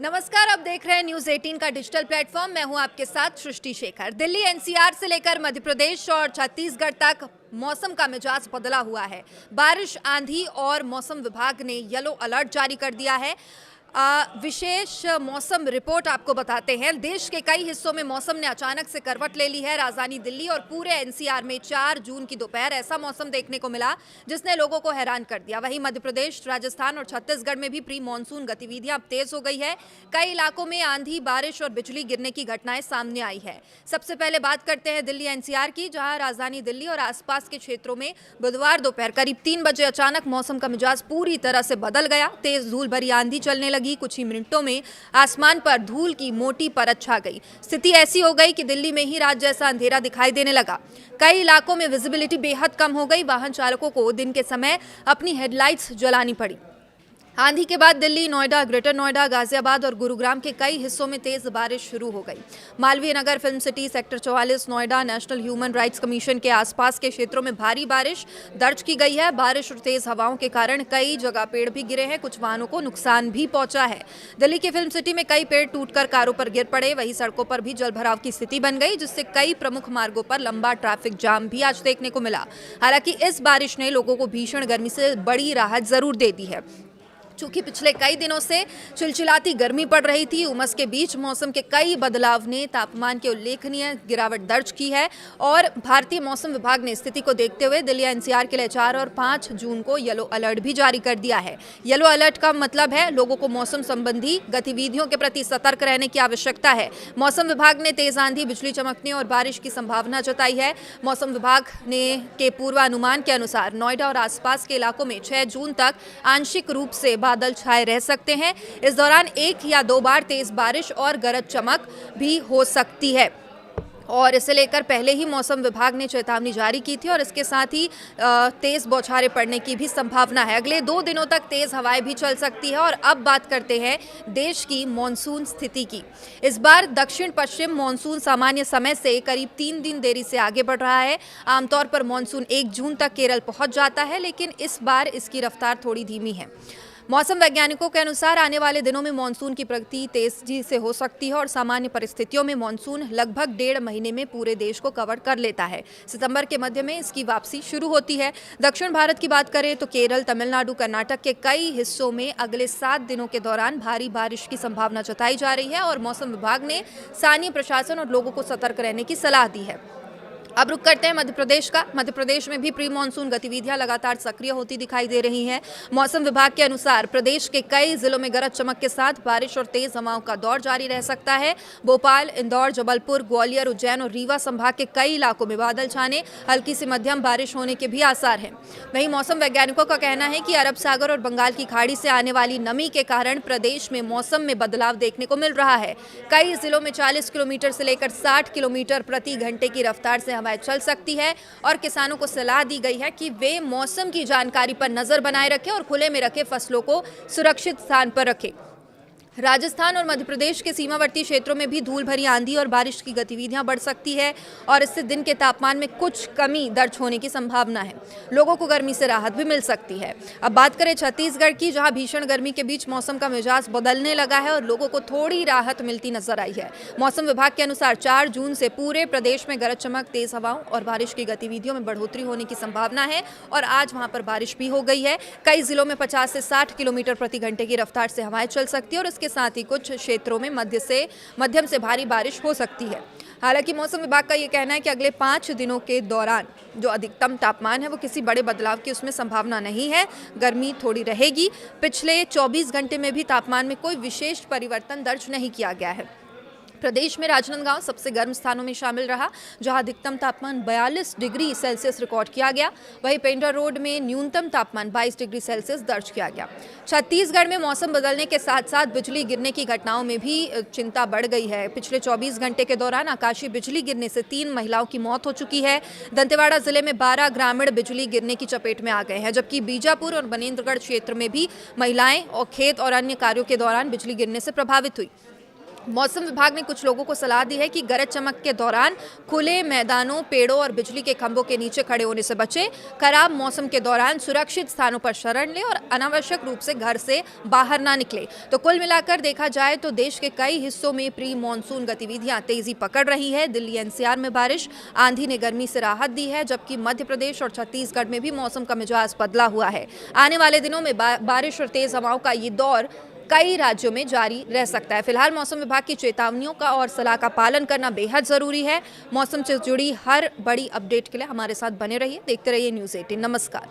नमस्कार, आप देख रहे हैं न्यूज 18 का डिजिटल प्लेटफॉर्म। मैं हूं आपके साथ सृष्टि शेखर। दिल्ली एनसीआर से लेकर मध्य प्रदेश और छत्तीसगढ़ तक मौसम का मिजाज बदला हुआ है। बारिश, आंधी और मौसम विभाग ने येलो अलर्ट जारी कर दिया है। विशेष मौसम रिपोर्ट आपको बताते हैं। देश के कई हिस्सों में मौसम ने अचानक से करवट ले ली है। राजधानी दिल्ली और पूरे एनसीआर में 4 जून की दोपहर ऐसा मौसम देखने को मिला जिसने लोगों को हैरान कर दिया। वहीं मध्य प्रदेश, राजस्थान और छत्तीसगढ़ में भी प्री मानसून गतिविधियां अब तेज हो गई है। कई इलाकों में आंधी, बारिश और बिजली गिरने की घटनाएं सामने आई है। सबसे पहले बात करते हैं दिल्ली एनसीआर की, जहां राजधानी दिल्ली और आसपास के क्षेत्रों में बुधवार दोपहर करीब 3 बजे अचानक मौसम का मिजाज पूरी तरह से बदल गया। तेज धूल भरी आंधी चलने लगी। कुछ ही मिनटों में आसमान पर धूल की मोटी परत छा गई। स्थिति ऐसी हो गई कि दिल्ली में ही रात जैसा अंधेरा दिखाई देने लगा। कई इलाकों में विजिबिलिटी बेहद कम हो गई। वाहन चालकों को दिन के समय अपनी हेडलाइट्स जलानी पड़ी। आंधी के बाद दिल्ली, नोएडा, ग्रेटर नोएडा, गाजियाबाद और गुरुग्राम के कई हिस्सों में तेज बारिश शुरू हो गई। Malviya Nagar, film city, sector 44, Noida, National Human Rights Commission के आसपास के क्षेत्रों में भारी बारिश दर्ज की गई है। बारिश और तेज हवाओं के कारण कई जगह पेड़ भी गिरे हैं। कुछ वाहनों को नुकसान भी पहुंचा है। दिल्ली की फिल्म सिटी में कई पेड़ टूटकर कारों पर गिर पड़े। वहीं सड़कों पर भी जलभराव की स्थिति बन गई, जिससे कई प्रमुख मार्गों पर लंबा ट्रैफिक जाम भी आज देखने को मिला। हालांकि इस बारिश ने लोगों को भीषण गर्मी से बड़ी राहत जरूर दे दी है। चूंकि पिछले कई दिनों से चिलचिलाती गर्मी पड़ रही थी, उमस के बीच मौसम के कई बदलाव ने तापमान के उल्लेखनीय गिरावट दर्ज की है। और भारतीय मौसम विभाग ने स्थिति को देखते हुए दिल्ली एनसीआर के लिए 4 और 5 जून को येलो अलर्ट भी जारी कर दिया है। येलो अलर्ट का मतलब है लोगों को मौसम संबंधी गतिविधियों के प्रति सतर्क रहने की आवश्यकता है। मौसम विभाग ने तेज आंधी, बिजली चमकने और बारिश की संभावना जताई है। मौसम विभाग ने के पूर्वानुमान के अनुसार नोएडा और आसपास के इलाकों में 6 जून तक आंशिक रूप से बादल छाए रह सकते हैं। इस दौरान 1 या 2 बार तेज बारिश और गरज चमक भी हो सकती है। और इसे लेकर पहले ही मौसम विभाग ने चेतावनी जारी की थी और इसके साथ ही तेज बौछारें पड़ने की भी संभावना है। अगले 2 दिनों तक तेज हवाएं भी चल सकती है। और अब बात करते हैं देश की मॉनसून स्थिति की। इस बार दक्षिण पश्चिम मॉनसून सामान्य समय से करीब 3 दिन देरी से आगे बढ़ रहा है। आमतौर पर मॉनसून 1 जून तक केरल पहुंच जाता है, लेकिन इस बार इसकी रफ्तार थोड़ी धीमी है। मौसम वैज्ञानिकों के अनुसार आने वाले दिनों में मॉनसून की प्रगति तेजी से हो सकती है और सामान्य परिस्थितियों में मॉनसून लगभग 1.5 महीने में पूरे देश को कवर कर लेता है। सितंबर के मध्य में इसकी वापसी शुरू होती है। दक्षिण भारत की बात करें तो केरल, तमिलनाडु, कर्नाटक के कई हिस्सों में अगले 7 दिनों के दौरान भारी बारिश की संभावना जताई जा रही है और मौसम विभाग ने स्थानीय प्रशासन और लोगों को सतर्क रहने की सलाह दी है। अब रुक करते हैं मध्य प्रदेश का। मध्य प्रदेश में भी प्री मानसून गतिविधियां लगातार सक्रिय होती दिखाई दे रही हैं। मौसम विभाग के अनुसार प्रदेश के कई जिलों में गरज चमक के साथ बारिश और तेज हवाओं का दौर जारी रह सकता है। भोपाल, इंदौर, जबलपुर, ग्वालियर, उज्जैन और रीवा संभाग के कई इलाकों में बादल छाने, हल्की से मध्यम बारिश होने के भी आसार हैं। वहीं मौसम वैज्ञानिकों का कहना है कि अरब सागर और बंगाल की खाड़ी से आने वाली नमी के कारण प्रदेश में मौसम में बदलाव देखने को मिल रहा है। कई जिलों में 40 किलोमीटर से लेकर 60 किलोमीटर प्रति घंटे की रफ्तार से हवाएं चल सकती है और किसानों को सलाह दी गई है कि वे मौसम की जानकारी पर नजर बनाए रखें और खुले में रखे फसलों को सुरक्षित स्थान पर रखें। राजस्थान और मध्य प्रदेश के सीमावर्ती क्षेत्रों में भी धूल भरी आंधी और बारिश की गतिविधियां बढ़ सकती है और इससे दिन के तापमान में कुछ कमी दर्ज होने की संभावना है। लोगों को गर्मी से राहत भी मिल सकती है। अब बात करें छत्तीसगढ़ की, जहां भीषण गर्मी के बीच मौसम का मिजाज बदलने लगा है और लोगों को थोड़ी राहत मिलती नजर आई है। मौसम विभाग के अनुसार 4 जून से पूरे प्रदेश में गरज चमक, तेज हवाओं और बारिश की गतिविधियों में बढ़ोतरी होने की संभावना है और आज वहां पर बारिश भी हो गई है। कई जिलों में 50 से 60 किलोमीटर प्रति घंटे की रफ्तार से हवाएं चल सकती है और इसके साथ ही कुछ क्षेत्रों में मध्यम से भारी बारिश हो सकती है। हालांकि मौसम विभाग का यह कहना है कि अगले 5 दिनों के दौरान जो अधिकतम तापमान है वो किसी बड़े बदलाव की उसमें संभावना नहीं है। गर्मी थोड़ी रहेगी। पिछले 24 घंटे में भी तापमान में कोई विशेष परिवर्तन दर्ज नहीं किया गया है। प्रदेश में राजनांदगांव सबसे गर्म स्थानों में शामिल रहा, जहां अधिकतम तापमान 42 डिग्री सेल्सियस रिकॉर्ड किया गया। वहीं पेंड्रा रोड में न्यूनतम तापमान 22 डिग्री सेल्सियस दर्ज किया गया। छत्तीसगढ़ में मौसम बदलने के साथ साथ बिजली गिरने की घटनाओं में भी चिंता बढ़ गई है। पिछले 24 घंटे के दौरान आकाशीय बिजली गिरने से 3 महिलाओं की मौत हो चुकी है। दंतेवाड़ा जिले में 12 ग्रामीण बिजली गिरने की चपेट में आ गए हैं, जबकि बीजापुर और बनेन्द्रगढ़ क्षेत्र में भी महिलाएं और खेत और अन्य कार्यों के दौरान बिजली गिरने से प्रभावित हुई। मौसम विभाग ने कुछ लोगों को सलाह दी है कि गरज चमक के दौरान खुले मैदानों, पेड़ों और बिजली के खंभों के नीचे खड़े होने से बचें। खराब मौसम के दौरान सुरक्षित स्थानों पर शरण लें और अनावश्यक रूप से घर से बाहर ना निकलें। तो कुल मिलाकर देखा जाए तो देश के कई हिस्सों में प्री मानसून गतिविधियां तेजी पकड़ रही है। दिल्ली एनसीआर में बारिश, आंधी ने गर्मी से राहत दी है, जबकि मध्य प्रदेश और छत्तीसगढ़ में भी मौसम का मिजाज बदला हुआ है। आने वाले दिनों में बारिश और तेज हवाओं का ये दौर कई राज्यों में जारी रह सकता है। फिलहाल मौसम विभाग की चेतावनियों का और सलाह का पालन करना बेहद जरूरी है। मौसम से जुड़ी हर बड़ी अपडेट के लिए हमारे साथ बने रहिए, देखते रहिए न्यूज़ 18। नमस्कार।